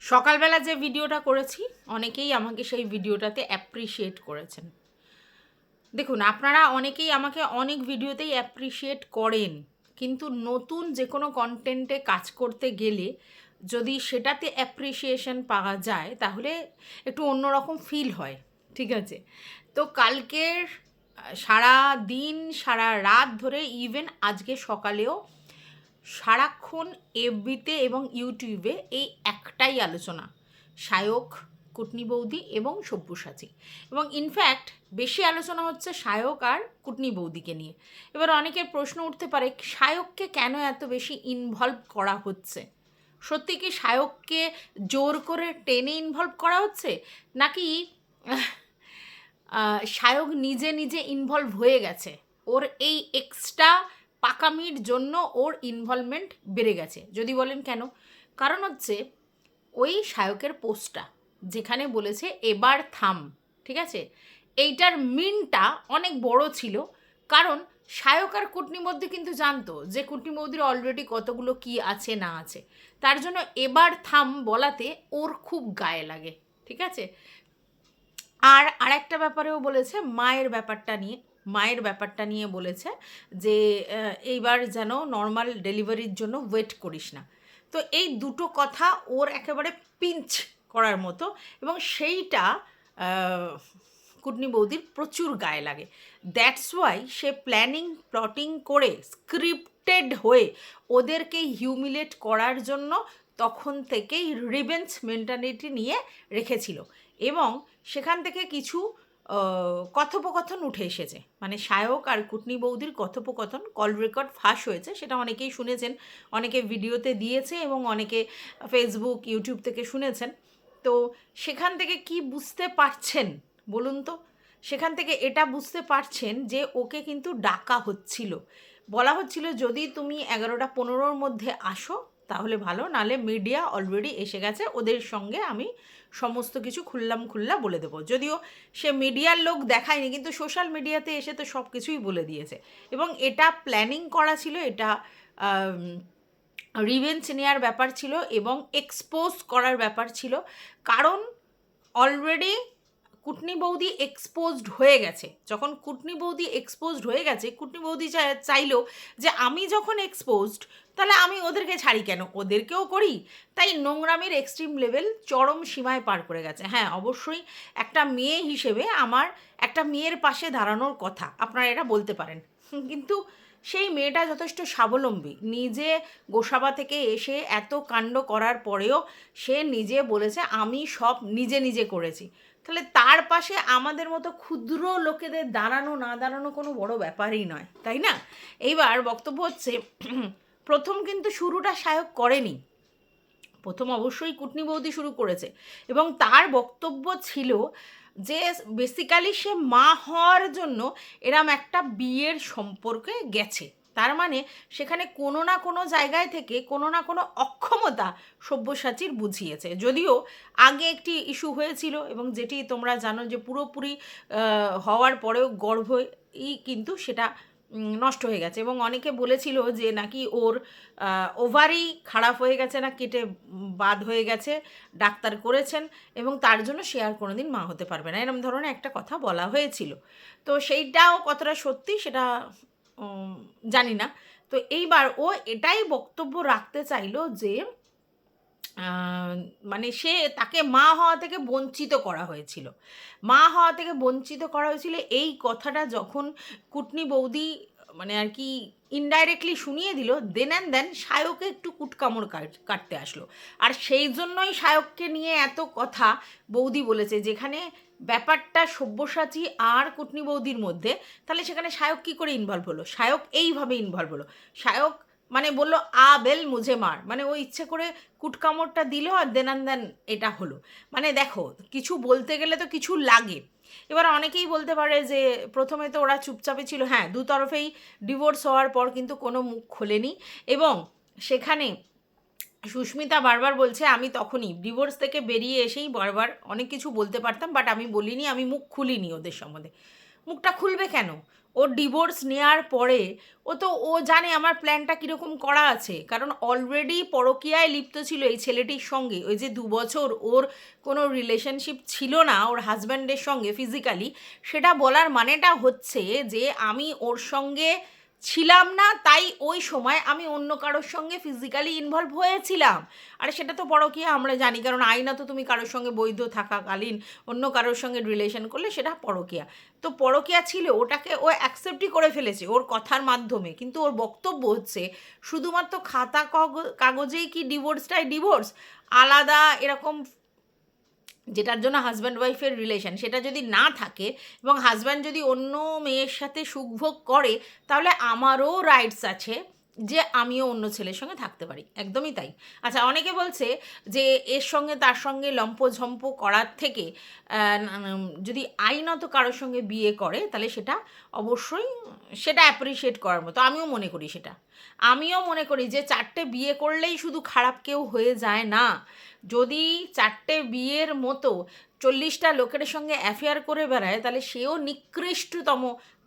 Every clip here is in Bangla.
সকালবেলা যে ভিডিওটা করেছি অনেকেই আমাকে সেই ভিডিওটাতে অ্যাপ্রিসিয়েট করেছেন। দেখুন, আপনারা অনেকেই আমাকে অনেক ভিডিওতেই অ্যাপ্রিসিয়েট করেন, কিন্তু নতুন যে কোনো কন্টেন্টে কাজ করতে গেলে যদি সেটাতে অ্যাপ্রিসিয়েশন পাওয়া যায় তাহলে একটু অন্যরকম ফিল হয়। ঠিক আছে, তো কালকের সারা দিন সারা রাত ধরে ইভেন আজকে সকালেও সারাক্ষণ এফবিতে এবং ইউটিউবে এই একটাই আলোচনা, সায়ক, কুটনি বৌদি এবং সব্যসাচী। এবং ইনফ্যাক্ট বেশি আলোচনা হচ্ছে সায়ক আর কুটনি বৌদিকে নিয়ে। এবার অনেকের প্রশ্ন উঠতে পারে, সায়ককে কেন এত বেশি ইনভলভ করা হচ্ছে? সত্যি কি সায়ককে জোর করে টেনে ইনভলভ করা হচ্ছে, নাকি সায়ক নিজে নিজে ইনভলভ হয়ে গেছে? ওর এই এক্সট্রা পাকামির জন্য ওর ইনভলভমেন্ট বেড়ে গেছে। যদি বলেন কেন, কারণ হচ্ছে ওই সায়কের পোস্টটা যেখানে বলেছে এবার থাম, ঠিক আছে, এইটার মিনটা অনেক বড় ছিল। কারণ সায়ক আর কুটনি মধ্যে কিন্তু জানতো যে কুটনি বৌদির অলরেডি কতগুলো কি আছে না আছে, তার জন্য এবার থাম বলাতে ওর খুব গায়ে লাগে। ঠিক আছে, আর আরেকটা ব্যাপারেও বলেছে, মায়ের ব্যাপারটা নিয়ে বলেছে যে এইবার যেন নর্মাল ডেলিভারির জন্য ওয়েট করিস না। তো এই দুটো কথা ওর একেবারে পিঞ্চ করার মতো, এবং সেইটা কুটনি বৌদির প্রচুর গায়ে লাগে। দ্যাটস ওয়াই সে প্লটিং করে স্ক্রিপ্টেড হয়ে ওদেরকে হিউমিলেট করার জন্য তখন থেকেই রিভেঞ্জ মেন্টালিটি নিয়ে রেখেছিল। এবং সেখান থেকে কিছু কথোপকথন উঠে এসেছে, মানে সায়ক আর কুটনি বৌদির কথোপকথন কল রেকর্ড ফাঁস হয়েছে, সেটা অনেকেই শুনেছেন, অনেকে ভিডিওতে দিয়েছে এবং অনেকে ফেসবুক ইউটিউব থেকে শুনেছেন। তো সেখান থেকে কি বুঝতে পারছেন বলুন তো? সেখান থেকে এটা বুঝতে পারছেন যে ওকে কিন্তু ডাকা হচ্ছিল, বলা হচ্ছিল যদি তুমি 11টা 15-র মধ্যে আসো তাহলে ভালো, নালে মিডিয়া অলরেডি এসে গেছে, ওদের সঙ্গে আমি সমস্ত কিছু খুল্লা বলে দেবো। যদিও সে মিডিয়ার লোক দেখায়নি, কিন্তু সোশ্যাল মিডিয়াতে এসে তো সব কিছুই বলে দিয়েছে। এবং এটা প্ল্যানিং করা ছিল, এটা রিভেঞ্জ নেওয়ার ব্যাপার ছিল এবং এক্সপোজ করার ব্যাপার ছিল। কারণ অলরেডি কুটনি বৌদি এক্সপোজড হয়ে গেছে। যখন কুটনি বৌদি এক্সপোজড হয়ে গেছে, কুটনি বৌদি চাইলো যে আমি যখন এক্সপোজড তাহলে আমি ওদেরকে ছাড়ি কেন, ওদেরকেও করি। তাই নোংরামের এক্সট্রিম লেভেল চরম সীমায় পার করে গেছে। হ্যাঁ, অবশ্যই একটা মেয়ে হিসেবে আমার একটা মেয়ের পাশে দাঁড়ানোর কথা, আপনারা এটা বলতে পারেন, কিন্তু সেই মেয়েটা যথেষ্ট স্বাবলম্বী, নিজে গোসাবা থেকে এসে এত কাণ্ড করার পরেও সে নিজে বলেছে আমি সব নিজে নিজে করেছি। তাহলে তার পাশে আমাদের মতো ক্ষুদ্র লোকেদের দাঁড়ানো না দাঁড়ানো কোনো বড় ব্যাপারই নয়, তাই না? এইবার বক্তব্য হচ্ছে, প্রথম কিন্তু শুরুটা সায়ক করেনি, প্রথম অবশ্যই কুটনি বৌদি শুরু করেছে। এবং তার বক্তব্য ছিল যে বেসিক্যালি সে মা হওয়ার জন্য এরম একটা বিয়ের সম্পর্কে গেছে, তার মানে সেখানে কোনো না কোনো জায়গায় থেকে কোনো না কোনো অক্ষমতা সব্যসাচীর বুঝিয়েছে। যদিও আগে একটি ইস্যু হয়েছিল এবং যেটি তোমরা জানো যে পুরোপুরি হওয়ার পরেও গর্ভই কিন্তু সেটা নষ্ট হয়ে গেছে, এবং অনেকে বলেছিল যে নাকি ওর ওভারি খারাপ হয়ে গেছে, না কেটে বাদ হয়ে গেছে, ডাক্তার করেছেন এবং তার জন্য সে আর কোনো দিন মা হতে পারবে না, এরকম ধরনের একটা কথা বলা হয়েছিল। তো সেইটাও কতটা সত্যি সেটা জানি না। তো এইবার ও এটাই বক্তব্য রাখতে চাইলো যে মানে তাকে মা হওয়া থেকে বঞ্চিত করা হয়েছিল, এই কথাটা যখন কুটনি বৌদি মানে আর কি ইনডাইরেক্টলি শুনিয়ে দিল, দেন অ্যান্ড দেন সায়কে একটু কুটকামড় কাটতে আসলো। আর সেই জন্যই সায়ককে নিয়ে এত কথা বৌদি বলেছে, যেখানে ব্যাপারটা সব্যসাচী আর কুটনি বৌদির মধ্যে, তাহলে সেখানে সায়ক কী করে ইনভলভ হলো? সায়ক এইভাবে ইনভলভ হলো, সায়ক মানে বললো আ বেল মুঝে মার, মানে ও ইচ্ছে করে কুটকামড়টা দিল আর দেন অ্যান্ড দেন এটা হলো। মানে দেখো, কিছু বলতে গেলে তো কিছু লাগে। এবার অনেকেই বলতে পারে যে প্রথমে তো ওরা চুপচাপে ছিল, হ্যাঁ, দু তরফেই ডিভোর্স হওয়ার পর কিন্তু কোনো মুখ খোলেনি। এবং সেখানে সুস্মিতা বারবার বলছে আমি তখনই ডিভোর্স থেকে বেরিয়ে এসেই বারবার অনেক কিছু বলতে পারতাম, বাট আমি বলিনি, আমি মুখ খুলিনি ওদের সম্বন্ধে। মুখটা খুলবে কেন? ও ডিভোর্স নেওয়ার পরে ও জানে আমার প্ল্যানটা কীরকম করা আছে, কারণ অলরেডি পরকীয়ায় লিপ্ত ছিল এই ছেলেটির সঙ্গে। ওই যে 2 বছর ওর কোনো রিলেশনশিপ ছিল না ওর হাজব্যান্ডের সঙ্গে ফিজিক্যালি, সেটা বলার মানেটা হচ্ছে যে আমি ওর সঙ্গে ছিলাম না, তাই ওই সময় আমি অন্য কারোর সঙ্গে ফিজিক্যালি ইনভলভ হয়েছিলাম। আর সেটা তো পরকীয়া আমরা জানি, কারণ আইনত তুমি কারোর সঙ্গে বৈধ থাকাকালীন অন্য কারোর সঙ্গে রিলেশন করলে সেটা পরকীয়া। তো পরকীয়া ছিল, ওটাকে ও অ্যাকসেপ্টই করে ফেলেছে ওর কথার মাধ্যমে। কিন্তু ওর বক্তব্য হচ্ছে শুধুমাত্র খাতা কাগজেই কি ডিভোর্সটাই ডিভোর্স, আলাদা এরকম যেটার জন্য হাজব্যান্ড ওয়াইফের রিলেশন সেটা যদি না থাকে এবং হাজব্যান্ড যদি অন্য মেয়ের সাথে সুখভোগ করে, তাহলে আমারও রাইটস আছে যে আমিও অন্য ছেলের সঙ্গে থাকতে পারি। একদমই তাই। আচ্ছা, অনেকে বলছে যে এর সঙ্গে তার সঙ্গে লম্পঝম্প করার থেকে যদি আইনত কারোর সঙ্গে বিয়ে করে তাহলে সেটা অবশ্যই সেটা অ্যাপ্রিসিয়েট করার মতো। আমিও মনে করি সেটা। আমিও মনে করি যে 4টে বিয়ে করলেই শুধু খারাপ কেউ হয়ে যায় না। যদি 4টে বিয়ের মতো 40টা লোকের সঙ্গে অ্যাফেয়ার করে বেড়ায় তাহলে সেও নিকৃষ্টতম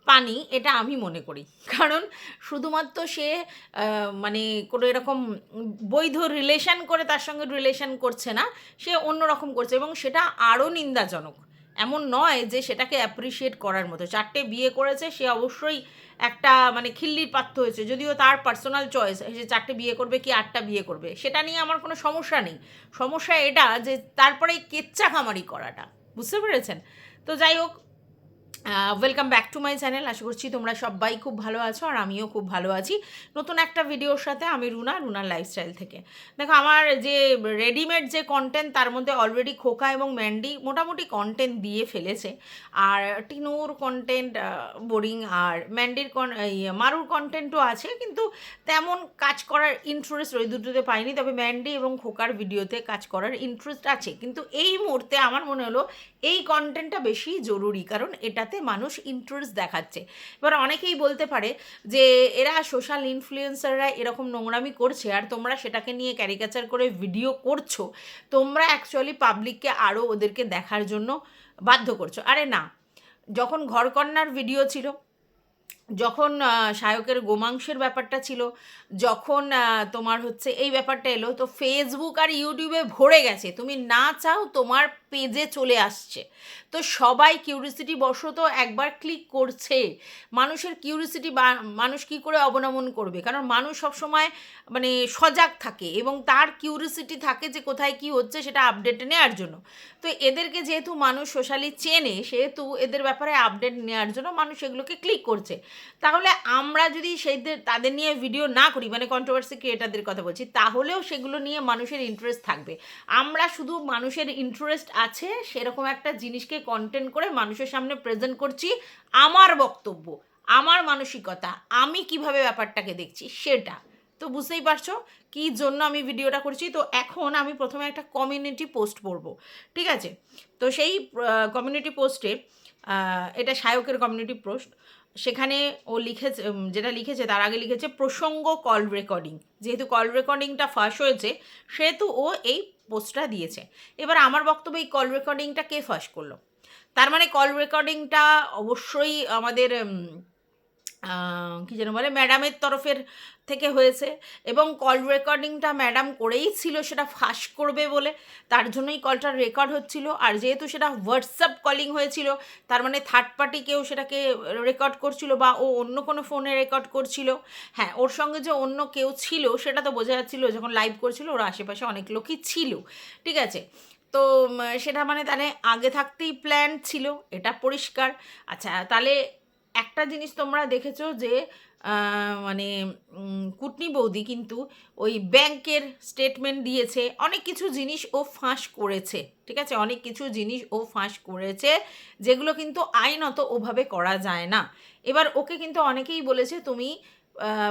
পানি, এটা আমি মনে করি। কারণ শুধুমাত্র সে মানে কোনো এরকম বৈধ রিলেশন করে তার সঙ্গে রিলেশন করছে না, সে অন্য রকম করছে এবং সেটা আরও নিন্দাজনক। এমন নয় যে সেটাকে অ্যাপ্রিসিয়েট করার মতো। 4টে বিয়ে করেছে, সে অবশ্যই একটা মানে খিল্লির পাত্র হয়েছে, যদিও তার পার্সোনাল চয়েস যে 4টে বিয়ে করবে কি 8টা বিয়ে করবে, সেটা নিয়ে আমার কোনো সমস্যা নেই। সমস্যা এটা যে তারপরে কেচ্চা খামারি করাটা, বুঝতে পেরেছেন? তো যাই হোক, welcome back to my channel. আশা করছি তোমরা সবাই খুব ভালো আছো আর আমিও খুব ভালো আছি। নতুন একটা ভিডিওর সাথে আমি রুনার লাইফস্টাইল থেকে। দেখো, আমার যে রেডিমেড যে কন্টেন্ট তার মধ্যে অলরেডি খোকা এবং ম্যান্ডি মোটামুটি কন্টেন্ট দিয়ে ফেলেছে, আর টিনুর কন্টেন্ট বোরিং, আর ম্যান্ডির মারুর কন্টেন্টও আছে, কিন্তু তেমন কাজ করার ইন্টারেস্ট ওই দুটোতে পাইনি। তবে ম্যান্ডি এবং খোকার ভিডিওতে কাজ করার ইন্টারেস্ট আছে, কিন্তু এই মুহূর্তে আমার মনে হলো এই কন্টেন্টটা বেশি জরুরি, কারণ এটাতে মানুষ ইন্টারেস্ট দেখাচ্ছে। এবার অনেকেই বলতে পারে যে এরা সোশ্যাল ইনফ্লুয়েন্সাররা এরকম নোংরামি করছে আর তোমরা সেটাকে নিয়ে ক্যারিকেচার করে ভিডিও করছো, তোমরা অ্যাকচুয়ালি পাবলিককে আরও ওদেরকে দেখার জন্য বাধ্য করছো। আরে না, যখন ঘরকন্নার ভিডিও ছিল, যখন শায়কের গোমাংসের ব্যাপারটা ছিল, যখন তোমার হচ্ছে এই ব্যাপারটা এলো, তো ফেসবুক আর ইউটিউবে ভরে গেছে, তুমি না চাও তোমার পেজে চলে আসছে। তো সবাই কিউরিসিটি বশত একবার ক্লিক করছে। মানুষের কিউরিসিটি মানুষ কী করে অবনমন করবে? কারণ মানুষ সবসময় মানে সজাগ থাকে এবং তার কিউরিসিটি থাকে যে কোথায় কী হচ্ছে সেটা আপডেট নেওয়ার জন্য। তো এদেরকে যেহেতু মানুষ সোশ্যালি চেনে, সেহেতু এদের ব্যাপারে আপডেট নেওয়ার জন্য মানুষ এগুলোকে ক্লিক করছে। তাহলে আমরা যদি তাদের নিয়ে ভিডিও না করি, মানে কন্ট্রোভার্সি ক্রিয়েটারদের কথা বলছি, তাহলেও সেগুলো নিয়ে মানুষের ইন্টারেস্ট থাকবে। আমরা শুধু মানুষের ইন্টারেস্ট আছে সেরকম একটা জিনিসকে কন্টেন্ট করে মানুষের সামনে প্রেজেন্ট করছি। আমার বক্তব্য, আমার মানসিকতা, আমি কিভাবে ব্যাপারটাকে দেখছি সেটা তো বুঝতেই পারছো কী জন্য আমি ভিডিওটা করছি। তো এখন আমি প্রথমে একটা কমিউনিটি পোস্ট পড়ব, ঠিক আছে? তো সেই কমিউনিটি পোস্টে, এটা শায়কের কমিউনিটি পোস্ট, সেখানে ও লিখেছে, যেটা লিখেছে তার আগে লিখেছে প্রসঙ্গ কল রেকর্ডিং। যেহেতু কল রেকর্ডিংটা ফাঁস হয়েছে সেহেতু ও এই পোস্টটা দিয়েছে। এবার আমার বক্তব্য, এই কল রেকর্ডিংটা কে ফাঁস করলো? তার মানে কল রেকর্ডিংটা অবশ্যই আমাদের কী যেন বলে, ম্যাডামের তরফের থেকে হয়েছে, এবং কল রেকর্ডিংটা ম্যাডাম করেই ছিল সেটা ফাঁস করবে বলে, তার জন্যই কলটা রেকর্ড হচ্ছিল। আর যেহেতু সেটা হোয়াটসঅ্যাপ কলিং হয়েছিল, তার মানে থার্ড পার্টি কেউ সেটাকে রেকর্ড করছিল বা ও অন্য কোনো ফোনে রেকর্ড করছিল। হ্যাঁ, ওর সঙ্গে যে অন্য কেউ ছিল সেটা তো বোঝা যাচ্ছিলো, যখন লাইভ করছিল ওর আশেপাশে অনেক লোকই ছিল, ঠিক আছে? তো সেটা মানে তাহলে আগে থাকতেই প্ল্যান ছিল, এটা পরিষ্কার। আচ্ছা, তাহলে একটা জিনিস তোমরা দেখেছো যে মানে কুটনি বৌদি কিন্তু ওই ব্যাংকের স্টেটমেন্ট দিয়েছে, অনেক কিছু জিনিস ও ফাঁস করেছে, ঠিক আছে? অনেক কিছু জিনিস ও ফাঁস করেছে যেগুলো কিন্তু আইনত ওভাবে করা যায় না। এবার ওকে কিন্তু অনেকেই বলেছে তুমি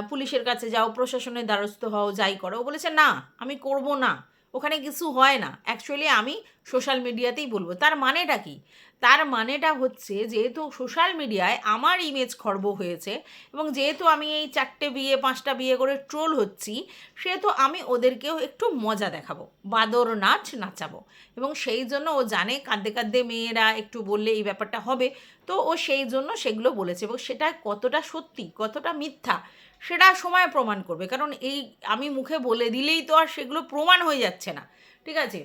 পুলিশের কাছে যাও, প্রশাসনের দ্বারস্থ হও, যাই করো। ও বলেছে না, আমি করব না, ওখানে কিছু হয় না। অ্যাকচুয়ালি আমি সোশ্যাল মিডিয়াতেই বলবো। তার মানেটা কি? তার মানেটা হচ্ছে যেহেতু সোশ্যাল মিডিয়ায় আমার ইমেজ খর্ব হয়েছে এবং যেহেতু আমি এই 4টে বিয়ে 5টা বিয়ে করে ট্রোল হচ্ছি, সেহেতু আমি ওদেরকেও একটু মজা দেখাবো, বাদর নাচ নাচাবো। এবং সেই জন্য ও জানে কাঁদতে কাঁদতে মেয়েরা একটু বললে এই ব্যাপারটা হবে, তো ও সেই জন্য সেগুলো বলেছে। এবং সেটা কতটা সত্যি কতটা মিথ্যা সেটা সময় প্রমাণ করবে, কারণ এই আমি মুখে বলে দিলেই তো আর সেগুলো প্রমাণ হয়ে যাচ্ছে না, ঠিক আছে?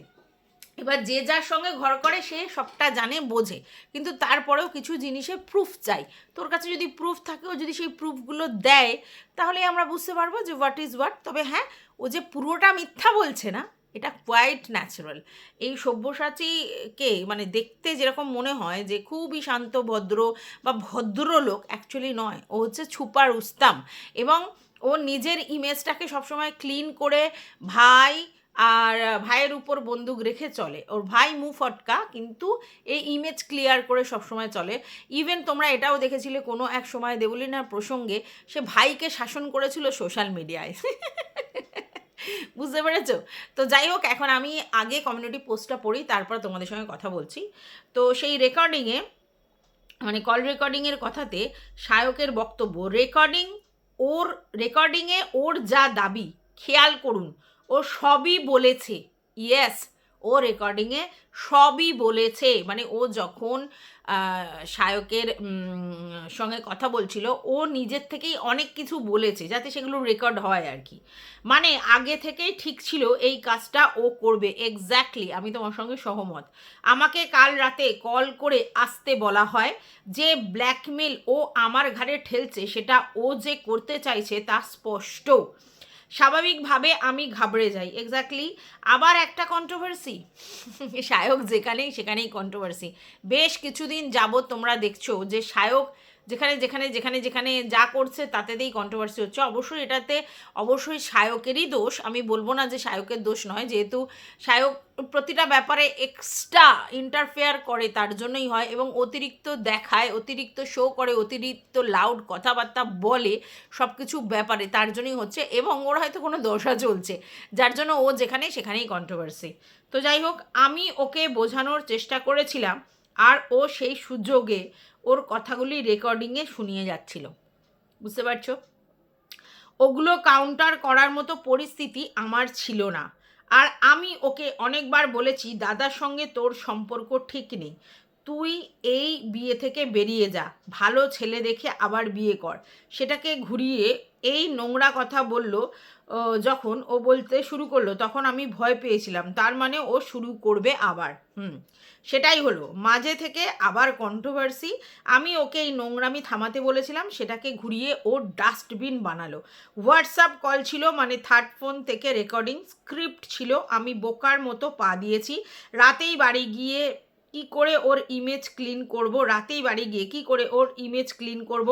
এবার যে যার সঙ্গে ঘর করে সে সবটা জানে বোঝে, কিন্তু তারপরেও কিছু জিনিসে প্রুফ চাই। তোর কাছে যদি প্রুফ থাকে, ও যদি সেই প্রুফগুলো দেয়, তাহলে আমরা বুঝতে পারবো যে হোয়াট ইজ হোয়াট। তবে হ্যাঁ, ও যে পুরোটা মিথ্যা বলছে না, এটা কোয়াইট ন্যাচারাল। এই সব্যসাচীকে মানে দেখতে যেরকম মনে হয় যে খুবই শান্ত ভদ্র বা ভদ্রলোক, অ্যাকচুয়ালি নয়, ও হচ্ছে ছুপার উস্তাম। এবং ও নিজের ইমেজটাকে সবসময় ক্লিন করে ভাই আর ভাইয়ের উপর বন্দুক রেখে চলে। ওর ভাই মুখ ফটকা, কিন্তু এই ইমেজ ক্লিয়ার করে সবসময় চলে। ইভেন তোমরা এটাও দেখেছিলে কোনো এক সময় দেবলীনার প্রসঙ্গে সে ভাইকে শাসন করেছিল সোশ্যাল মিডিয়ায়। বুঝতে পেরেছো? তো যাই হোক, এখন আমি আগে কমিউনিটি পোস্টটা পড়ি, তারপর তোমাদের সঙ্গে কথা বলছি। তো সেই রেকর্ডিংয়ে, মানে কল রেকর্ডিংয়ের কথাতে সায়কের বক্তব্য, রেকর্ডিংয়ে ওর যা দাবি খেয়াল করুন, ও সবই বলেছে। ইয়েস, ও রেকর্ডিংয়ে সবই বলেছে। মানে ও যখন সায়কের সঙ্গে কথা বলছিল, ও নিজের থেকেই অনেক কিছু বলেছে যাতে সেগুলো রেকর্ড হয় আর কি। মানে আগে থেকেই ঠিক ছিল এই কাজটা ও করবে। এক্স্যাক্টলি, আমি তোমার সঙ্গে সহমত। আমাকে কাল রাতে কল করে আসতে বলা হয়। যে ব্ল্যাকমেল ও আমার ঘাড়ে ঠেলছে, সেটা ও যে করতে চাইছে তা স্পষ্ট। স্বাভাবিকভাবে আমি ঘাবড়ে যাই। এক্স্যাক্টলি, আবার একটা কন্ট্রোভার্সি। সায়ক যেখানেই সেখানেই কন্ট্রোভার্সি। বেশ কিছুদিন যাবৎ তোমরা দেখছো যে সায়ক যেখানে যেখানে যেখানে যেখানে যা করছে তাতেতেই কন্ট্রোভার্সি হচ্ছে। অবশ্যই এটাতে অবশ্যই সায়কেরই দোষ, আমি বলবো না যে সায়কের দোষ নয়, যেহেতু সায়ক প্রতিটা ব্যাপারে এক্সট্রা ইন্টারফেয়ার করে, তার জন্যই হয়। এবং অতিরিক্ত দেখায়, অতিরিক্ত শো করে, অতিরিক্ত লাউড কথাবার্তা বলে সব কিছু ব্যাপারে, তার জন্যই হচ্ছে। এবং ওর হয়তো কোনো দশা চলছে, যার জন্য ও যেখানে সেখানেই কন্ট্রোভার্সি। তো যাই হোক, আমি ওকে বোঝানোর চেষ্টা করেছিলাম, আর ও সেই সুযোগে ওর কথাগুলি রেকর্ডিংয়ে শুনিয়ে যাচ্ছিল। বুঝতে পারছো? ওগুলো কাউন্টার করার মতো পরিস্থিতি আমার ছিল না। আর আমি ওকে অনেকবার বলেছি, দাদার সঙ্গে তোর সম্পর্ক ঠিক নেই, তুই এই বিয়ে থেকে বেরিয়ে যা, ভালো ছেলে দেখে আবার বিয়ে কর। সেটাকে ঘুরিয়ে এই নোংরা কথা বলল। যখন ও বলতে শুরু করলো, তখন আমি ভয় পেয়েছিলাম, তার মানে ও শুরু করবে আবার। সেটাই হলো, মাঝে থেকে আবার কন্ট্রোভার্সি। আমি ওকে এই নোংরামি থামাতে বলেছিলাম, সেটাকে ঘুরিয়ে ও ডাস্টবিন বানালো। হোয়াটসঅ্যাপ কল ছিল, মানে থার্ড ফোন থেকে রেকর্ডিং স্ক্রিপ্ট ছিল। আমি বোকার মতো পা দিয়েছি। রাতেই বাড়ি গিয়ে কি করে ওর ইমেজ ক্লিন করব,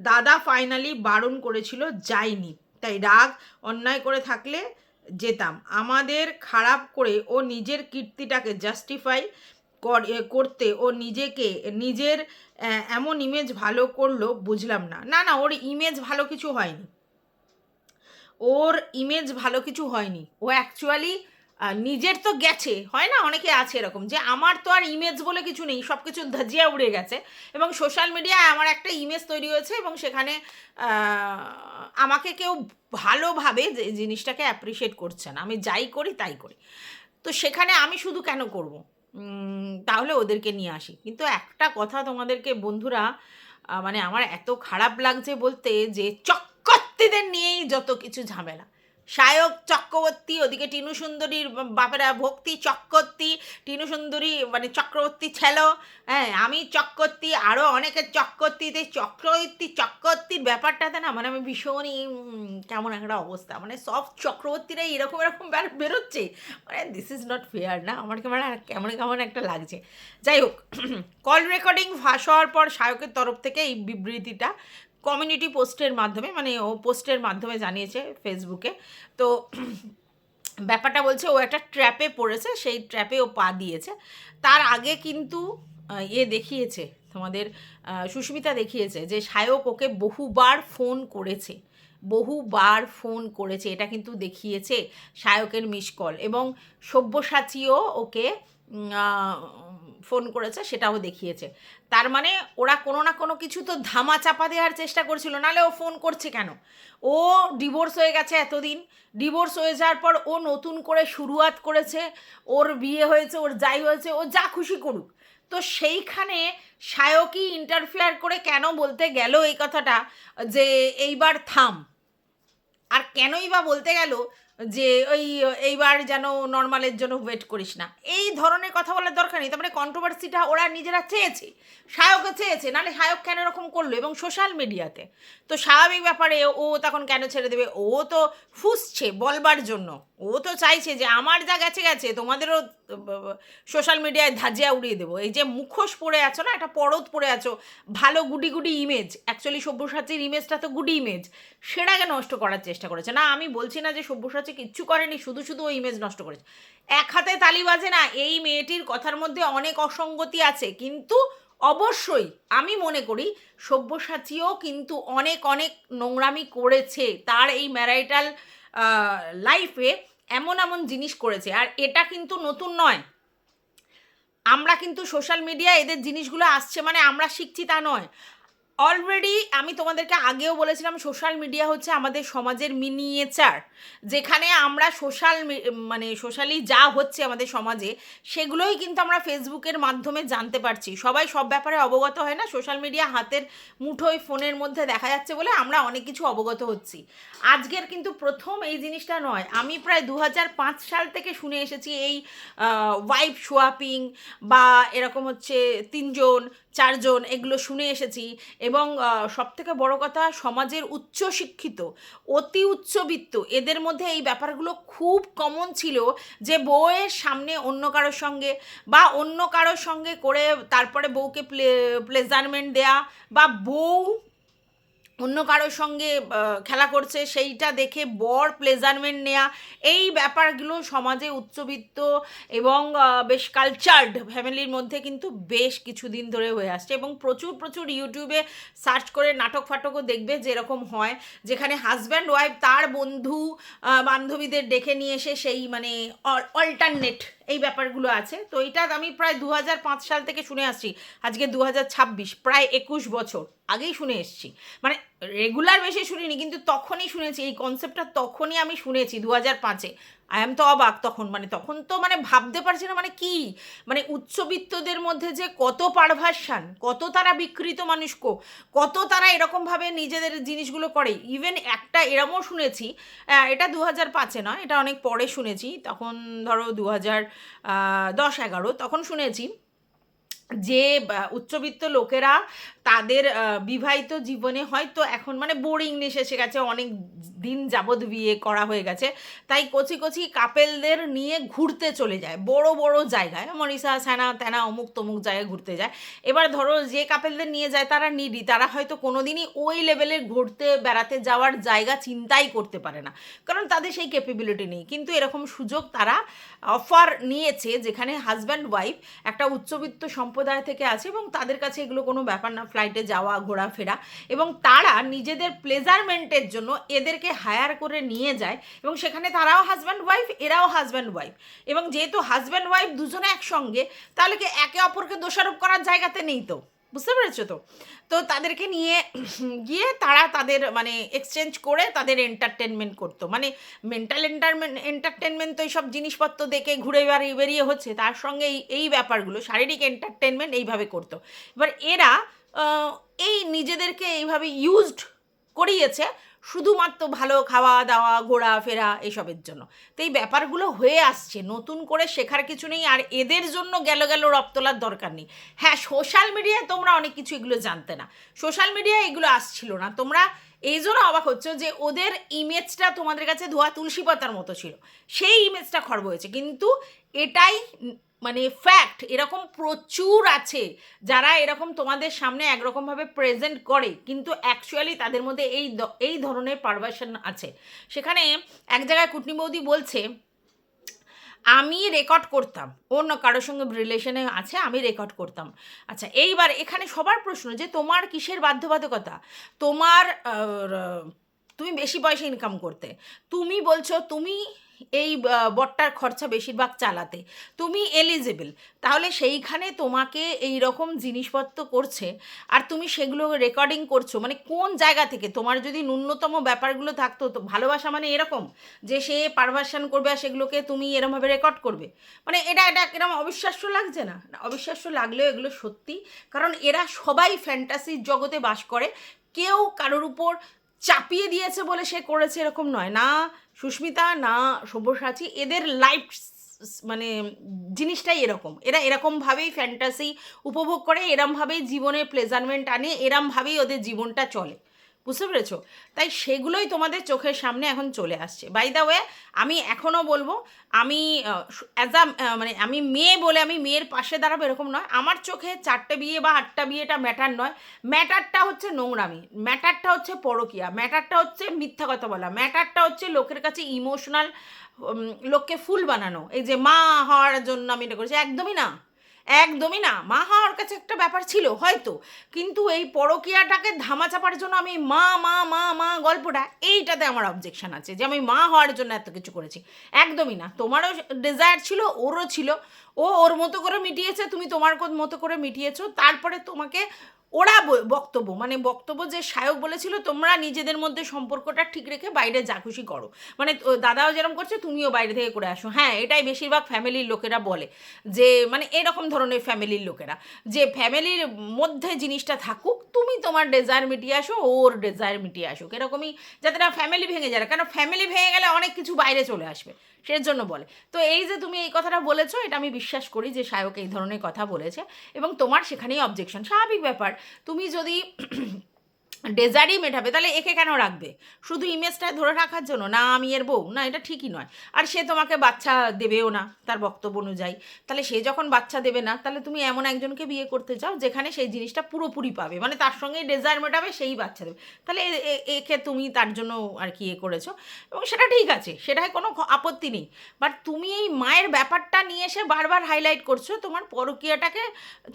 দাদা ফাইনালি বারণ করেছিল, যাইনি। তাই রাগ অন্যায় করে থাকলে যেতাম। আমাদের খারাপ করে ও নিজের কীর্তিটাকে জাস্টিফাই করতে ও নিজের এমন ইমেজ ভালো করলো, বুঝলাম না। না না, ওর ইমেজ ভালো কিছু হয়নি, ও অ্যাকচুয়ালি নিজের তো গেছে, হয় না, অনেকে আছে এরকম যে আমার তো আর ইমেজ বলে কিছু নেই, সব কিছু ধাজিয়া উড়ে গেছে, এবং সোশ্যাল মিডিয়ায় আমার একটা ইমেজ তৈরি হয়েছে, এবং সেখানে আমাকে কেউ ভালোভাবে যে জিনিসটাকে অ্যাপ্রিসিয়েট করছে না, আমি যাই করি তাই করি। তো সেখানে আমি শুধু কেন করব? তাহলে ওদেরকে নিয়ে আসি। কিন্তু একটা কথা তোমাদেরকে বন্ধুরা, মানে আমার এত খারাপ লাগছে বলতে, যে চক্রবর্তীদের নিয়েই যত কিছু ঝামেলা। সায়ক চক্রবর্তী, ওদিকে টিনু সুন্দরীর বাপেরা ভক্তি চক্রবর্তী, টিনু সুন্দরী মানে চক্রবর্তী ছেলো, হ্যাঁ আমি চক্রবর্তী, আরও অনেকের চক্রবর্তীতে চক্রবর্তীর ব্যাপারটাতে না, মানে আমি ভীষণই কেমন একটা অবস্থা, মানে সব চক্রবর্তীরাই এরকম এরকম বেরোচ্ছে, মানে দিস ইজ নট ফেয়ার না, আমার কেমন কেমন একটা লাগছে। যাই হোক, কল রেকর্ডিং ফাঁস হওয়ার পর সায়কের তরফ থেকে এই বিবৃতিটা কমিউনিটি পোস্টের মাধ্যমে, মানে ও পোস্টের মাধ্যমে জানিয়েছে ফেসবুকে। তো ব্যাপারটা বলছে ও একটা ট্র্যাপে পড়েছে, সেই ট্র্যাপে ও পা দিয়েছে। তার আগে কিন্তু দেখিয়েছে তোমাদের, সুস্মিতা দেখিয়েছে যে সায়ক ওকে বহুবার ফোন করেছে, এটা কিন্তু দেখিয়েছে সায়কের মিস কল। এবং সব্যসাচীও ওকে ফোন করেছে সেটাও দেখিয়েছে। তার মানে ওরা কোনো না কোনো কিছু তো ধামা চাপা দেওয়ার চেষ্টা করছিল, নাহলে ও ফোন করছে কেন? ও ডিভোর্স হয়ে গেছে এতদিন, ডিভোর্স হয়ে যাওয়ার পর ও নতুন করে শুরুয়াত করেছে, ওর বিয়ে হয়েছে, ওর যাই হয়েছে, ও যা খুশি করুক। তো সেইখানে সায়কই ইন্টারফেয়ার করে কেন বলতে গেল এই কথাটা যে এইবার থাম? আর কেনই বা বলতে গেল যে ওই এইবার যেন নর্মালের জন্য ওয়েট করিস না? এই ধরনের কথা বলার দরকার নেই। তার মানে কন্ট্রোভার্সিটা ওরা নিজেরা চেয়েছে, সায়কও চেয়েছে, নাহলে সায়ক কেন এরকম করলো? এবং সোশ্যাল মিডিয়াতে তো স্বাভাবিক ব্যাপারে ও তখন কেন ছেড়ে দেবে? ও তো ফুসছে বলবার জন্য, ও তো চাইছে যে আমার যা গেছে গেছে, তোমাদেরও সোশ্যাল মিডিয়ায় ধাজিয়া উড়িয়ে দেবো। এই যে মুখোশ পরে আছো না, একটা পরত পরে আছো, ভালো গুডি গুডি ইমেজ, অ্যাকচুয়ালি সব্যসাচীর ইমেজটা তো গুডি ইমেজ, সেটাকে নষ্ট করার চেষ্টা করেছে। না, আমি বলছি না যে সব্যসাচী কিচ্ছু করেনি, শুধু শুধু ওই ইমেজ নষ্ট করেছে। এক হাতে তালি বাজে না, এই মেয়েটির কথার মধ্যে অনেক অসঙ্গতি আছে, কিন্তু অবশ্যই আমি মনে করি সব্যসাচীও কিন্তু অনেক অনেক নোংরামি করেছে তার এই ম্যারাইটাল লাইফে, এমন এমন জিনিস করেছে। আর এটা কিন্তু নতুন নয়, আমরা কিন্তু সোশ্যাল মিডিয়ায় এদের জিনিসগুলো আসছে মানে আমরা শিখছি তা নয়। অলরেডি আমি তোমাদেরকে আগেও বলেছিলাম, সোশ্যাল মিডিয়া হচ্ছে আমাদের সমাজের মিনিয়েচার, যেখানে আমরা মানে সোশ্যালি যা হচ্ছে আমাদের সমাজে সেগুলোই কিন্তু আমরা ফেসবুকের মাধ্যমে জানতে পারছি। সবাই সব ব্যাপারে অবগত হয় না, সোশ্যাল মিডিয়া হাতের মুঠোয় ফোনের মধ্যে দেখা যাচ্ছে বলে আমরা অনেক কিছু অবগত হচ্ছি। আজকের কিন্তু প্রথম এই জিনিসটা নয়, আমি প্রায় 2005 সাল থেকে শুনে এসেছি এই ওয়াইফ সোয়াপিং বা এরকম হচ্ছে 3 জন 4 জন, এগুলো শুনে এসেছি। এবং সবথেকে বড় কথা, সমাজের উচ্চশিক্ষিত অতি উচ্চবিত্ত এদের মধ্যে এই ব্যাপারগুলো খুব কমন ছিল, যে বউয়ের সামনে অন্য কারোর সঙ্গে বা অন্য কারোর সঙ্গে করে তারপরে বউকে প্লেজারমেন্ট দেয়া, বা বউ অন্য কারোর সঙ্গে খেলা করছে সেইটা দেখে বর প্লেজারমেন্ট নেয়া, এই ব্যাপারগুলো সমাজে উচ্চবিত্ত এবং বেশ কালচার্ড ফ্যামিলির মধ্যে কিন্তু বেশ কিছুদিন ধরে হয়ে আসছে। এবং প্রচুর প্রচুর ইউটিউবে সার্চ করে নাটক ফাটকও দেখবে যেরকম হয়, যেখানে হাজব্যান্ড ওয়াইফ তার বন্ধু বান্ধবীদের ডেকে নিয়ে এসে সেই মানে অল্টারনেট এই ব্যাপারগুলো আছে। তো এইটা আমি প্রায় 2005 সাল থেকে শুনে আসছি, আজকে 2026, প্রায় 21 বছর আগেই শুনে এসছি। মানে রেগুলার বেশি শুনিনি, কিন্তু তখনই শুনেছি এই কনসেপ্টটা, তখনই আমি শুনেছি 2005-এ। আই এম তো অবাক তখন, মানে তখন তো মানে ভাবতে পারছি না, মানে কি, মানে উচ্চবিত্তদের মধ্যে যে কত পারভার্সান, কত তারা বিকৃত মানুষকে, কত তারা এরকমভাবে নিজেদের জিনিসগুলো করে। ইভেন একটা এরমও শুনেছি, এটা 2005-এ নয়, এটা অনেক পরে শুনেছি, তখন ধরো 2010-11 তখন শুনেছি যে উচ্চবিত্ত লোকেরা তাদের বিবাহিত জীবনে হয়তো এখন মানে বোরিংনেস এসে গেছে, অনেক দিন যাবৎ বিয়ে করা হয়ে গেছে, তাই কচি কচি কাপেলদের নিয়ে ঘুরতে চলে যায় বড় বড় জায়গায়, মরিশাস স্যানা ত্যানা অমুক তমুক জায়গায় ঘুরতে যায়। এবার ধরো যে কাপেলদের নিয়ে যায় তারা নিডি, তারা হয়তো কোনোদিনই ওই লেভেলের ঘুরতে বেড়াতে যাওয়ার জায়গা চিন্তাই করতে পারে না, কারণ তাদের সেই ক্যাপেবিলিটি নেই। কিন্তু এরকম সুযোগ তারা অফার নিয়েছে, যেখানে হাজব্যান্ড ওয়াইফ একটা উচ্চবিত্ত সম্প্রদায় থেকে আছে এবং তাদের কাছে এগুলো কোনো ব্যাপার না, ফ্লাইটে যাওয়া ঘোরাফেরা, এবং তারা নিজেদের প্লেজারমেন্টের জন্য এদেরকে হায়ার করে নিয়ে যায়, এবং সেখানে তারাও হাজব্যান্ড ওয়াইফ, এরাও হাজব্যান্ড ওয়াইফ, এবং যেহেতু হাজব্যান্ড ওয়াইফ দুজনে একসঙ্গে, তাহলে কি একে অপরকে দোষারোপ করার জায়গাতে নেই তো, বুঝতে পেরেছো তো? তো তাদেরকে নিয়ে গিয়ে তারা তাদের মানে এক্সচেঞ্জ করে তাদের এন্টারটেনমেন্ট করতো, মানে মেন্টাল এন্টারটেনমেন্ট তো এইসব জিনিসপত্র দেখে ঘুরে বেরিয়ে হচ্ছে, তার সঙ্গে এই ব্যাপারগুলো শারীরিক এন্টারটেনমেন্ট এইভাবে করতো। এবার এরা এই নিজেদেরকে এইভাবে ইউজড করিয়েছে শুধুমাত্র ভালো খাওয়া দাওয়া ঘোরাফেরা এসবের জন্য। তো এই ব্যাপারগুলো হয়ে আসছে, নতুন করে শেখার কিছু নেই, আর এদের জন্য গেল রব তোলার দরকার নেই। হ্যাঁ, সোশ্যাল মিডিয়ায় তোমরা অনেক কিছু এগুলো জানতে না, সোশ্যাল মিডিয়ায় এগুলো আসছিল না, তোমরা এই জন্য অবাক হচ্ছে যে ওদের ইমেজটা তোমাদের কাছে ধোয়া তুলসী পাতার মতো ছিল, সেই ইমেজটা খর্ব হয়েছে। কিন্তু এটাই মানে ফ্যাক্ট, এরকম প্রচুর আছে যারা এরকম তোমাদের সামনে একরকমভাবে প্রেজেন্ট করে, কিন্তু অ্যাকচুয়ালি তাদের মধ্যে এই ধরনের পারভার্সন আছে। সেখানে এক জায়গায় কুটনি বৌদি বলছে, আমি রেকর্ড করতাম, অন্য কারোর সঙ্গে রিলেশনে আছে, আমি রেকর্ড করতাম। আচ্ছা, এইবার এখানে সবার প্রশ্ন যে তোমার কিসের বাধ্যবাধকতা, তোমার তুমি বেশি পয়সা ইনকাম করতে, তুমি বলছো তুমি এই বরটার খরচা বেশিরভাগ চালাতে, তুমি এলিজেবল, তাহলে সেইখানে তোমাকে এই রকম জিনিসপত্র করছে আর তুমি সেগুলো রেকর্ডিং করছো, মানে কোন জায়গা থেকে? তোমার যদি ন্যূনতম ব্যাপারগুলো থাকতো, তো ভালোবাসা মানে এরকম যে সে পারভার্সন করবে আর সেগুলোকে তুমি এরমভাবে রেকর্ড করবে, মানে এটা এরকম অবিশ্বাস্য লাগছে না? অবিশ্বাস্য লাগলেও এগুলো সত্যি, কারণ এরা সবাই ফ্যান্টাসির জগতে বাস করে, কেউ কারোর উপর চাপিয়ে দিয়েছে বলে সে করেছে এরকম নয়, না সুস্মিতা না সব্যসাচী, এদের লাইফ মানে জিনিসটাই এরকম, এরা এরকমভাবেই ফ্যান্টাসি উপভোগ করে, এরমভাবেই জীবনে প্লেজারমেন্ট আনে, এরমভাবেই ওদের জীবনটা চলে, বুঝতে পেরেছো? তাই সেগুলোই তোমাদের চোখের সামনে এখন চলে আসছে। বাই দ্য ওয়ে, আমি এখনও বলবো, আমি অ্যাজ আ মানে আমি মেয়ে বলে আমি মেয়ের পাশে দাঁড়াবো এরকম নয়, আমার চোখে 4টে বিয়ে বা 8টা বিয়ে এটা ম্যাটার নয়, ম্যাটারটা হচ্ছে নোংরামি, ম্যাটারটা হচ্ছে পরকীয়া, ম্যাটারটা হচ্ছে মিথ্যা কথা বলা, ম্যাটারটা হচ্ছে লোকের কাছে ইমোশনাল, লোককে ফুল বানানো, এই যে মা হওয়ার জন্য আমি এটা করেছি, একদমই না, একদমই না। মা হওয়ার কাছে একটা ব্যাপার ছিল হয়তো, কিন্তু এই পরকীয়াটাকে ধামাচাপার জন্য আমি মা মা মা মা গল্পটা, এইটাতে আমার অবজেকশন আছে যে আমি মা হওয়ার জন্য এত কিছু করেছি, একদমই না। তোমারও ডিজায়ার ছিল, ওরও ছিল, ও ওর মতো করে মিটিয়েছে, তুমি তোমার মতো করে মিটিয়েছো, তারপরে তোমাকে ওরা বক্তব্য, মানে বক্তব্য যে সায়ক বলেছিল তোমরা নিজেদের মধ্যে সম্পর্কটা ঠিক রেখে বাইরে যা খুশি করো, মানে দাদাও যেরকম করছে তুমিও বাইরে থেকে করে আসো, হ্যাঁ এটাই বেশিরভাগ ফ্যামিলির লোকেরা বলে, যে মানে এরকম ধরনের ফ্যামিলির লোকেরা, যে ফ্যামিলির মধ্যে জিনিসটা থাকুক, তুমি তোমার ডেজায়ার মিটিয়ে আসো, ওর ডেজায়ার মিটিয়ে আসুক, এরকমই, যাতে না ফ্যামিলি ভেঙে যায়, কেন ফ্যামিলি ভেঙে গেলে অনেক কিছু বাইরে চলে আসবে, সেজন্য বলে। তো এই যে তুমি এই কথাটা বলেছো, এটা আমি বিশ্বাস করি যে সায়ক এই ধরনের কথা বলেছে, এবং তোমার সেখানেই অবজেকশন, স্বাভাবিক ব্যাপার। তুমি যদি ডেজার্টই মেটাবে, তাহলে একে কেন রাখবে? শুধু ইমেজটা ধরে রাখার জন্য? না আমি এর বউ না, এটা ঠিকই নয়। আর সে তোমাকে বাচ্চা দেবেও না তার বক্তব্য অনুযায়ী, তাহলে সে যখন বাচ্চা দেবে না, তাহলে তুমি এমন একজনকে বিয়ে করতে চাও যেখানে সেই জিনিসটা পুরোপুরি পাবে, মানে তার সঙ্গেই ডেজায়ার মেটাবে, সেই বাচ্চা দেবে, তাহলে একে তুমি তার জন্য আর কি করেছো, এবং সেটা ঠিক আছে, সেটায় কোনো আপত্তি নেই। বাট তুমি এই মায়ের ব্যাপারটা নিয়ে এসে বারবার হাইলাইট করছো, তোমার পরকীয়াটাকে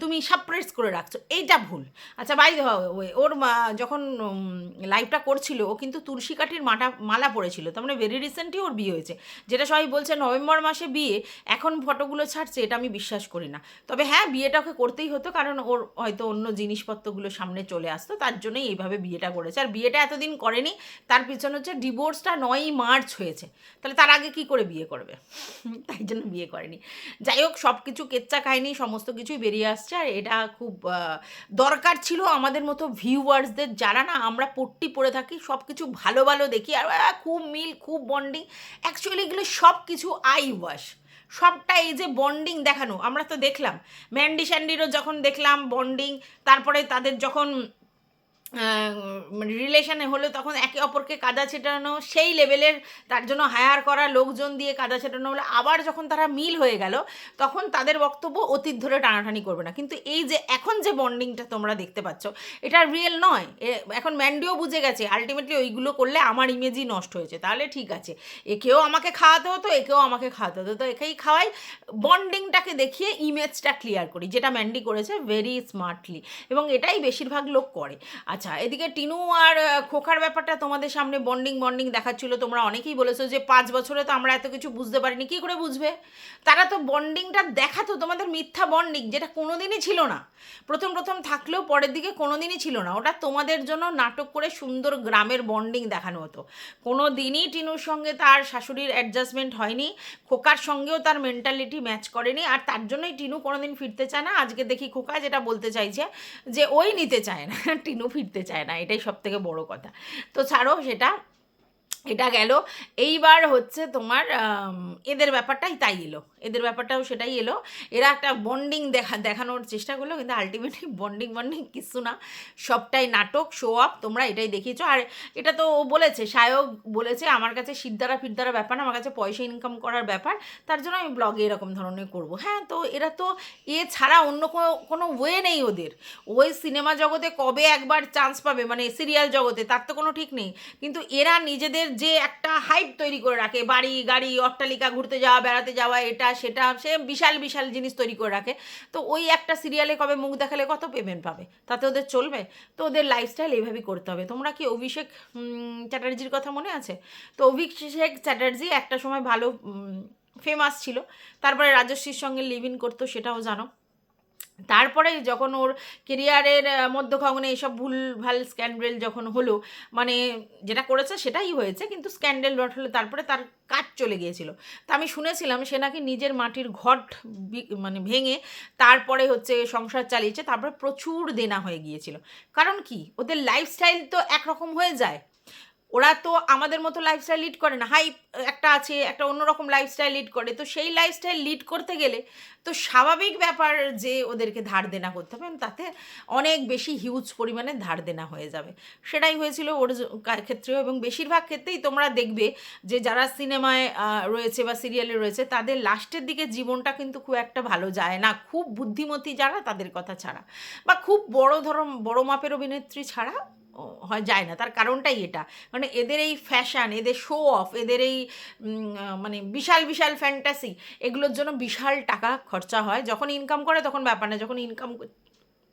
তুমি সাপ্রেস করে রাখছো, এইটা ভুল। আচ্ছা বাই ওর যখন লাইভটা করছিল, ও কিন্তু তুলসী কাঠির মালা পড়েছিল, তার মানে ভেরি রিসেন্টলি ওর বিয়ে হয়েছে, যেটা সবাই বলছে নভেম্বর মাসে বিয়ে, এখন ফটোগুলো ছাড়ছে, এটা আমি বিশ্বাস করি না। তবে হ্যাঁ, বিয়েটা ওকে করতেই হতো, কারণ ওর হয়তো অন্য জিনিসপত্রগুলো সামনে চলে আসতো, তার জন্যই এইভাবে বিয়েটা করেছে। আর বিয়েটা এতদিন করেনি, তার পিছনে হচ্ছে ডিভোর্সটা 9ই মার্চ হয়েছে, তাহলে তার আগে কি করে বিয়ে করবে? তাই জন্য বিয়ে করেনি। যাই হোক, সব কিছু কেচ্চা কাহিনি সমস্ত কিছুই বেরিয়ে আসছে, আর এটা খুব দরকার ছিল আমাদের মতো ভিউয়ার্সদের, যারা না আমরা পট্টি পড়ে থাকি, সব কিছু ভালো ভালো দেখি আর খুব মিল, খুব বন্ডিং, অ্যাকচুয়ালি এগুলো সব কিছু আই ওয়াশ, সবটা এই যে বন্ডিং দেখানো, আমরা তো দেখলাম ম্যান্ডি স্যান্ডিরও যখন দেখলাম বন্ডিং, তারপরে তাদের যখন রিলেশনে হলো তখন একে অপরকে কাদা ছেটানো, সেই লেভেলের তার জন্য হায়ার করা লোকজন দিয়ে কাদা ছেটানো হলো, আবার যখন তারা মিল হয়ে গেল তখন তাদের বক্তব্য অতীত ধরে টানাটানি করবে না। কিন্তু এই যে এখন যে বন্ডিংটা তোমরা দেখতে পাচ্ছ, এটা রিয়েল নয়। এখন ম্যান্ডিও বুঝে গেছে আলটিমেটলি ওইগুলো করলে আমার ইমেজই নষ্ট হয়েছে, তাহলে ঠিক আছে, একেও আমাকে খাওয়াতে হতো, একেও আমাকে খাওয়াতে হতো, তো একেই খাওয়াই, বন্ডিংটাকে দেখিয়ে ইমেজটা ক্লিয়ার করি, যেটা ম্যান্ডি করেছে ভেরি স্মার্টলি, এবং এটাই বেশিরভাগ লোক করে। আচ্ছা, এদিকে টিনু আর খোকার ব্যাপারটা তোমাদের সামনে বন্ডিং দেখাচ্ছিল, তোমরা অনেকেই বলেছো যে 5 বছরে তো আমরা এত কিছু বুঝতে পারিনি, কী করে বুঝবে? তারা তো বন্ডিংটা দেখাতো, তোমাদের মিথ্যা বন্ডিং, যেটা কোনোদিনই ছিল না, প্রথম থাকলেও পরের দিকে কোনোদিনই ছিল না, ওটা তোমাদের জন্য নাটক করে সুন্দর গ্রামের বন্ডিং দেখানো হতো। কোনো দিনই টিনুর সঙ্গে তার শাশুড়ির অ্যাডজাস্টমেন্ট হয়নি, খোকার সঙ্গেও তার মেন্টালিটি ম্যাচ করেনি, আর তার জন্যই টিনু কোনোদিন ফিরতে চায় না। আজকে দেখি খোকা যেটা বলতে চাইছে যে ওই নিতে চায় না, টিনু ফিরতে চায় না, এটাই সব থেকে বড় কথা। তো ছাড়ো সেটা, এটা গেল। এইবার হচ্ছে তোমার এদের ব্যাপারটাই তাই এলো, এদের ব্যাপারটাও সেটাই এলো, এরা একটা বন্ডিং দেখানোর চেষ্টা করলো, কিন্তু আলটিমেটলি বন্ডিং কিছু না, সবটাই নাটক, শো আপ, তোমরা এটাই দেখিয়েছো। আর এটা তো ও বলেছে, সায়ক বলেছে আমার কাছে ফিরদারা ব্যাপার না, আমার কাছে পয়সা ইনকাম করার ব্যাপার, তার জন্য আমি ব্লগে এরকম ধরনের করব। হ্যাঁ, তো এরা তো ছাড়া অন্য কোনো ওয়ে নেই ওদের, ওই সিনেমা জগতে কবে একবার চান্স পাবে, মানে সিরিয়াল জগতে, তার তো কোনো ঠিক নেই, কিন্তু এরা নিজেদের যে একটা হাইপ তৈরি করে রাখে, বাড়ি গাড়ি অট্টালিকা, ঘুরতে যাওয়া, বেড়াতে যাওয়া, এটা সেটা, সে বিশাল বিশাল জিনিস তৈরি করে রাখে। তো ওই একটা সিরিয়ালে কবে মুখ দেখালে কত পেমেন্ট পাবে, তাতে ওদের চলবে? তো ওদের লাইফস্টাইল এইভাবেই করতে হবে। তোমরা কি অভিষেক চ্যাটার্জির কথা মনে আছে? তো অভিষেক চ্যাটার্জি একটা সময় ভালো ফেমাস ছিল, তারপরে রাজশ্রীর সঙ্গে লিভ ইন করতো, সেটাও জানো। তারপরে যখন ওর কেরিয়ারের মধ্যখানে এইসব ভুলভাল স্ক্যান্ডেল যখন হলো, মানে যেটা করেছে সেটাই হয়েছে, কিন্তু স্ক্যান্ডেল ডট হলো, তারপরে তার কাজ চলে গিয়েছিল। তা আমি শুনেছিলাম সে নাকি নিজের মাটির ঘট মানে ভেঙে তারপরে হচ্ছে সংসার চালিয়েছে, তারপরে প্রচুর দেনা হয়ে গিয়েছিল। কারণ কি, ওদের লাইফস্টাইল তো একরকম হয়ে যায়, ওরা তো আমাদের মতো লাইফস্টাইল লিড করে না, হাইপ একটা আছে, একটা অন্যরকম লাইফস্টাইল লিড করে। তো সেই লাইফস্টাইল লিড করতে গেলে তো স্বাভাবিক ব্যাপার যে ওদেরকে ধার দেনা করতে হবে, এবং তাতে অনেক বেশি হিউজ পরিমাণে ধার দেনা হয়ে যাবে। সেটাই হয়েছিল ওর ক্ষেত্রেও, এবং বেশিরভাগ ক্ষেত্রেই তোমরা দেখবে যে যারা সিনেমায় রয়েছে বা সিরিয়ালে রয়েছে, তাদের লাস্টের দিকে জীবনটা কিন্তু খুব একটা ভালো যায় না, খুব বুদ্ধিমতী যারা তাদের কথা ছাড়া, বা খুব বড় মাপের অভিনেত্রী ছাড়া হয় যায় না। তার কারণটাই এটা, মানে এদের এই ফ্যাশন, এদের শো অফ, এদের এই মানে বিশাল বিশাল ফ্যান্টাসি, এগুলোর জন্য বিশাল টাকা খরচা হয়। যখন ইনকাম করে তখন ব্যাপার না, যখন ইনকাম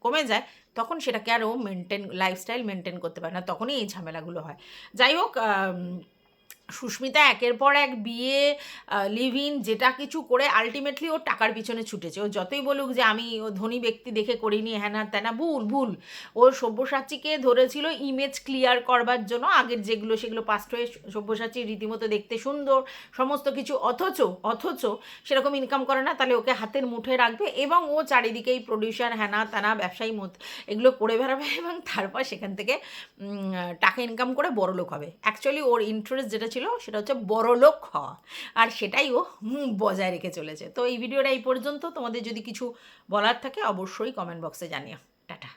কমে যায় তখন সেটাকে আরও লাইফস্টাইল মেনটেন করতে পারে না, তখনই এই ঝামেলাগুলো হয়। যাই হোক, সুস্মিতা একের পর এক বিয়ে, লিভ ইন, যেটা কিছু করে আলটিমেটলি ও টাকার পিছনে ছুটেছে। ও যতই বলুক যে আমি ও ধনী ব্যক্তি দেখে করিনি, হ্যানা ত্যানা, ভুল। ও সব্যসাচীকে ধরেছিল ইমেজ ক্লিয়ার করবার জন্য, আগের যেগুলো সেগুলো পাস্ট হয়ে সব্যসাচী রীতিমতো দেখতে সুন্দর সমস্ত কিছু, অথচ সেরকম ইনকাম করে না, তাহলে ওকে হাতের মুঠোয় রাখবে, এবং ও চারিদিকেই প্রডিউসার হ্যানা ত্যানা ব্যবসায়ী এগুলো করে বেড়াবে, এবং তারপর সেখান থেকে টাকা ইনকাম করে বড়লোক হবে। অ্যাকচুয়ালি ওর ইন্টারেস্ট যেটা ছিল সেটা হচ্ছে বড়লোক হওয়া, আর সেটাই ও বজায় রেখে চলেছে। তো এই ভিডিওটা এই পর্যন্ত। তোমাদের যদি কিছু বলার থাকে অবশ্যই কমেন্ট বক্সে জানিও। টাটা।